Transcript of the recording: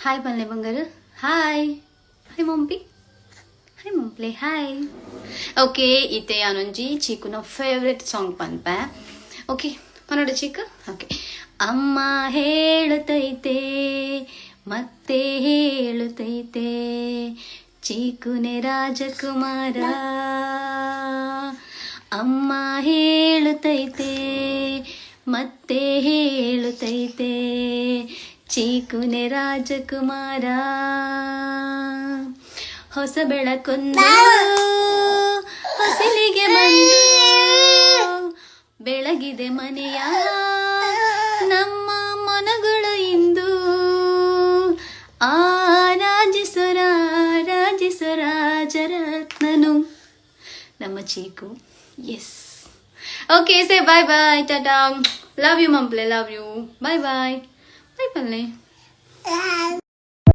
Hi ಬಲ್ಲೆ ಬಂಗಾರ, hi hi ಮಂಪಿ, ಹಾಯ್ ಮಂಪ್ಲೆ, ಹಾಯ್. ಓಕೆ ಇತ್ತೆ ಯಾನೊಂಜಿ ಚೀಕುನ ಫೇವ್ರೆಟ್ ಸಾಂಗ್ ಪನ್ಪೆ. ಓಕೆ ಪನ್ನಡ ಚೀಕ. ಓಕೆ. ಅಮ್ಮ ಹೇಳುತ್ತೈತೆ ಮತ್ತೆ ಹೇಳುತ್ತೈತೆ ಚೀಕುನೆ ರಾಜಕುಮಾರ. ಅಮ್ಮ ಹೇಳುತ್ತೈತೆ ಮತ್ತೆ ಹೇಳುತ್ತೈತೆ ಚೀಕುನೆ ರಾಜಕುಮಾರ. ಹೊಸ ಬೆಳಕೊಂದು ಹೊಸಲಿಗೆ ಬಂದು ಬೆಳಗಿದೆ ಮನೆಯ ನಮ್ಮ ಮನಗಳು ಇಂದು. ಆ ರಾಜೇಶ್ವರ ರಾಜರತ್ನನು ನಮ್ಮ Cheeku. Yes. Okay say bye bye, tata. Love you ಮಂಪ್ಲೆ, love you. Bye bye. Bye ಪಲ್ಲೆ.